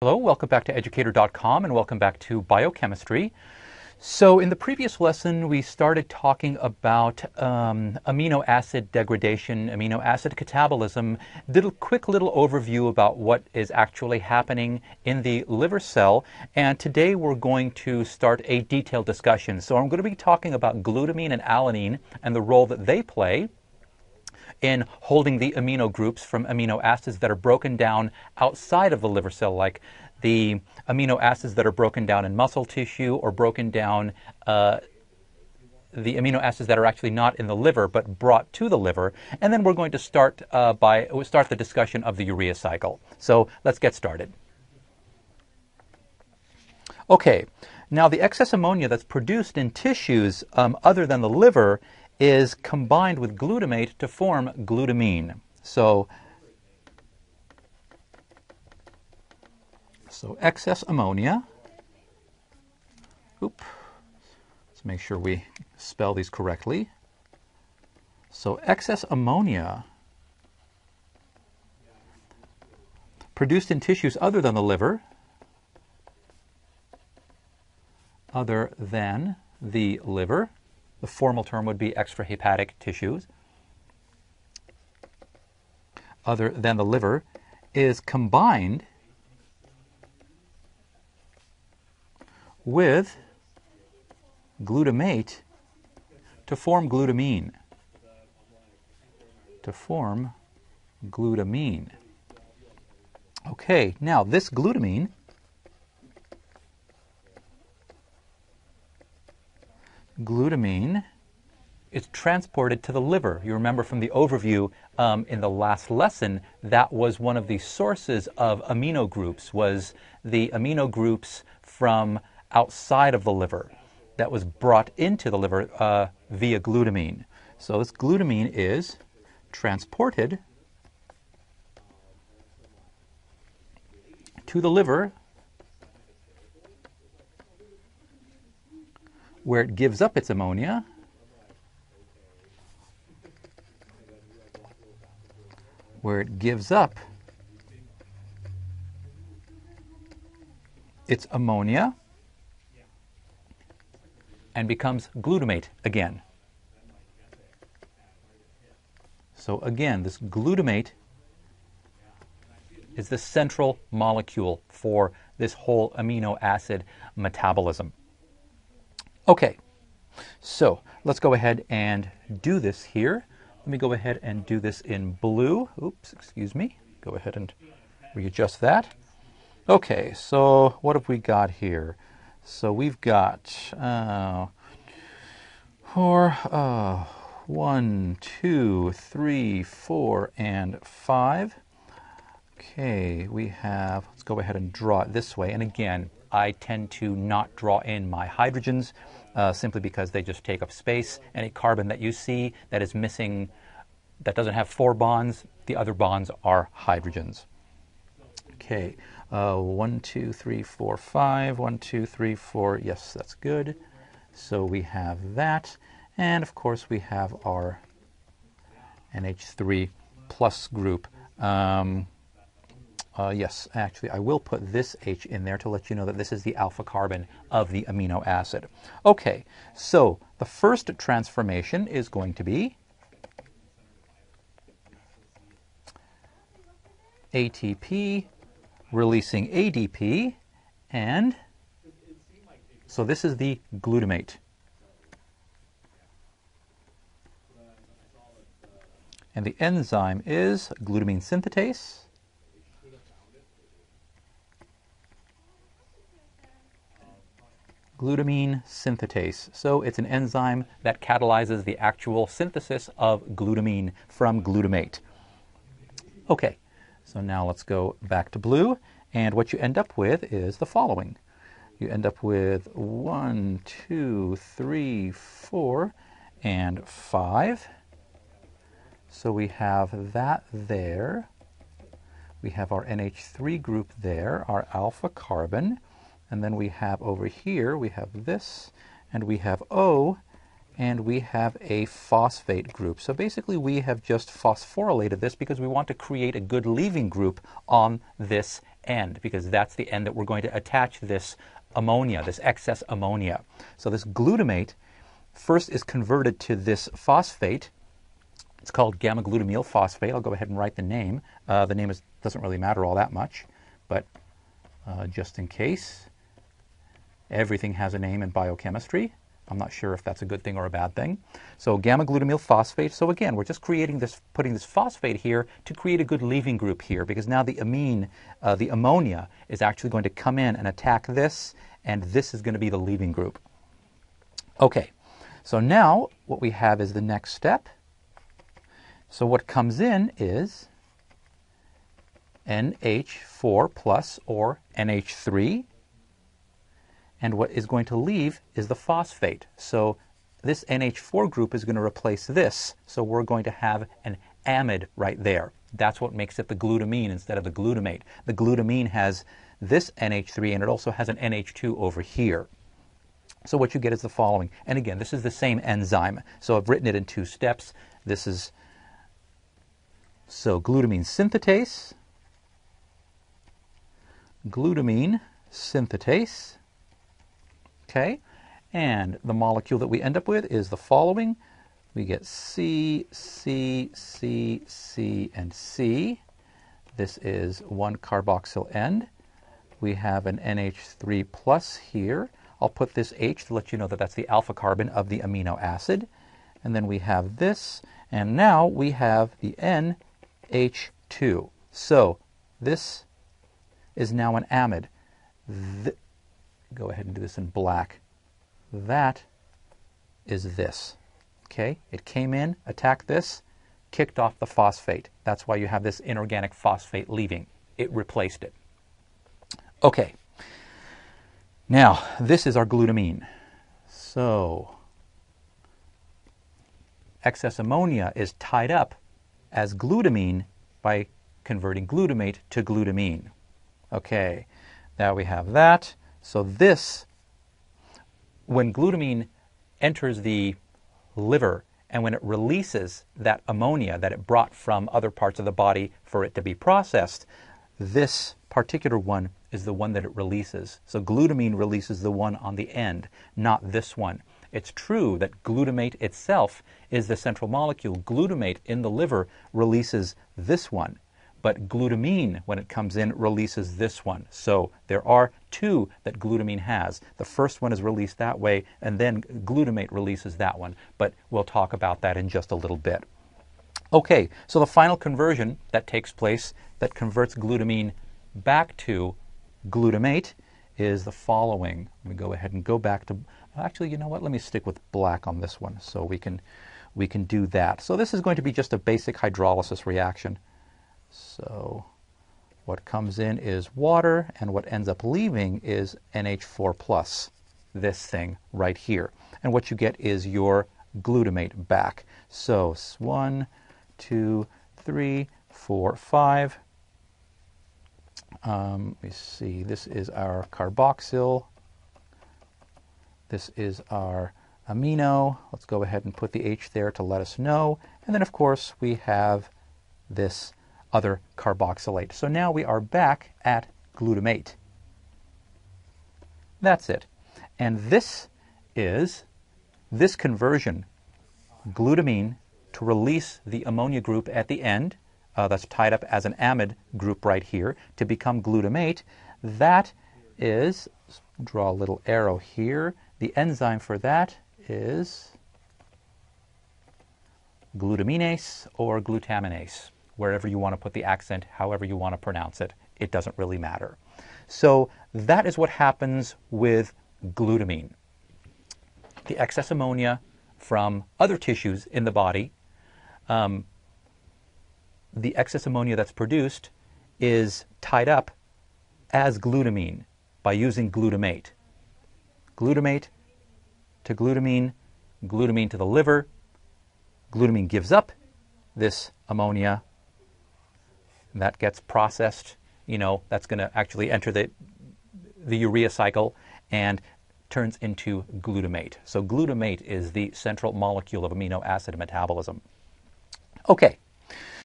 Hello, welcome back to Educator.com and welcome back to Biochemistry. So in the previous lesson we started talking about amino acid degradation, amino acid catabolism, did a quick little overview about what is actually happening in the liver cell, and today we're going to start a detailed discussion. So I'm going to be talking about glutamine and alanine and the role that they play in holding the amino groups from amino acids that are broken down outside of the liver cell, like the amino acids that are broken down in muscle tissue or broken down the amino acids that are actually not in the liver but brought to the liver. And then we're going to start the discussion of the urea cycle. So let's get started. Okay, now the excess ammonia that's produced in tissues other than the liver is combined with glutamate to form glutamine. So excess ammonia, let's make sure we spell these correctly. So excess ammonia produced in tissues other than the liver, the formal term would be extrahepatic tissues, other than the liver, is combined with glutamate to form glutamine. Okay, now this glutamine is transported to the liver. You remember from the overview in the last lesson, that was one of the sources of amino groups, was the amino groups from outside of the liver that was brought into the liver via glutamine. So this glutamine is transported to the liver, where it gives up its ammonia, and becomes glutamate again. So again, this glutamate is the central molecule for this whole amino acid metabolism. Okay, so let's go ahead and do this here. Let me go ahead and do this in blue. Oops, excuse me. Go ahead and readjust that. Okay, so what have we got here? So we've got 1, 2, 3, 4, and 5. Okay, we have, let's go ahead and draw it this way. And again, I tend to not draw in my hydrogens simply because they just take up space. Any carbon that you see that is missing, that doesn't have 4 bonds, the other bonds are hydrogens. Okay, 1, 2, 3, 4, 5. 1, 2, 3, 4. Yes, that's good. So we have that. And of course, we have our NH3 plus group. Yes, actually, I will put this H in there to let you know that this is the alpha carbon of the amino acid. Okay, so the first transformation is going to be ATP releasing ADP, and so this is the glutamate. And the enzyme is glutamine synthetase. So it's an enzyme that catalyzes the actual synthesis of glutamine from glutamate. Okay, so now let's go back to blue, and what you end up with is the following. You end up with 1, 2, 3, 4, and 5. So we have that there. We have our NH3 group there, our alpha carbon. And then we have over here, we have this, and we have O, and we have a phosphate group. So basically we have just phosphorylated this because we want to create a good leaving group on this end, because that's the end that we're going to attach this ammonia, this excess ammonia. So this glutamate first is converted to this phosphate. It's called gamma-glutamyl phosphate. I'll go ahead and write the name. The name doesn't really matter all that much, but just in case, everything has a name in biochemistry. I'm not sure if that's a good thing or a bad thing. So gamma-glutamyl phosphate. So again, we're just creating this, putting this phosphate here to create a good leaving group here, because now the amine, the ammonia, is actually going to come in and attack this, and this is going to be the leaving group. Okay, so now what we have is the next step. So what comes in is NH4 plus, or NH3. And what is going to leave is the phosphate. So this NH4 group is going to replace this. So we're going to have an amide right there. That's what makes it the glutamine instead of the glutamate. The glutamine has this NH3, and it also has an NH2 over here. So what you get is the following. And again, this is the same enzyme. So I've written it in two steps. This is, so glutamine synthetase, glutamine synthetase. Okay, and the molecule that we end up with is the following. We get C, C, C, C, and C. This is one carboxyl end. We have an NH3 plus here. I'll put this H to let you know that that's the alpha carbon of the amino acid. And then we have this, and now we have the NH2. So this is now an amide. Go ahead and do this in black. That is this. Okay, it came in, attacked this, kicked off the phosphate. That's why you have this inorganic phosphate leaving. It replaced it. Okay, now this is our glutamine. So excess ammonia is tied up as glutamine by converting glutamate to glutamine. Okay, now we have that. So this, when glutamine enters the liver and when it releases that ammonia that it brought from other parts of the body for it to be processed, this particular one is the one that it releases. So glutamine releases the one on the end, not this one. It's true that glutamate itself is the central molecule. Glutamate in the liver releases this one. But glutamine, when it comes in, releases this one. So there are two that glutamine has. The first one is released that way, and then glutamate releases that one. But we'll talk about that in just a little bit. Okay, so the final conversion that takes place that converts glutamine back to glutamate is the following. Let me go ahead and go back to, actually, you know what? Let me stick with black on this one so we can do that. So this is going to be just a basic hydrolysis reaction. So what comes in is water, and what ends up leaving is NH4 plus, this thing right here. And what you get is your glutamate back. So 1, 2, 3, 4, 5. Let me see, this is our carboxyl. This is our amino. Let's go ahead and put the H there to let us know. And then, of course, we have this other carboxylate. So now we are back at glutamate. That's it. And this is this conversion, glutamine, to release the ammonia group at the end, that's tied up as an amide group right here, to become glutamate. That is, draw a little arrow here, the enzyme for that is glutaminase or glutaminase. Wherever you want to put the accent, however you want to pronounce it, it doesn't really matter. So that is what happens with glutamine. The excess ammonia from other tissues in the body, the excess ammonia that's produced is tied up as glutamine by using glutamate. Glutamate to glutamine, glutamine to the liver. Glutamine gives up this ammonia. That gets processed, that's going to actually enter the urea cycle and turns into glutamate. So glutamate is the central molecule of amino acid metabolism. Okay,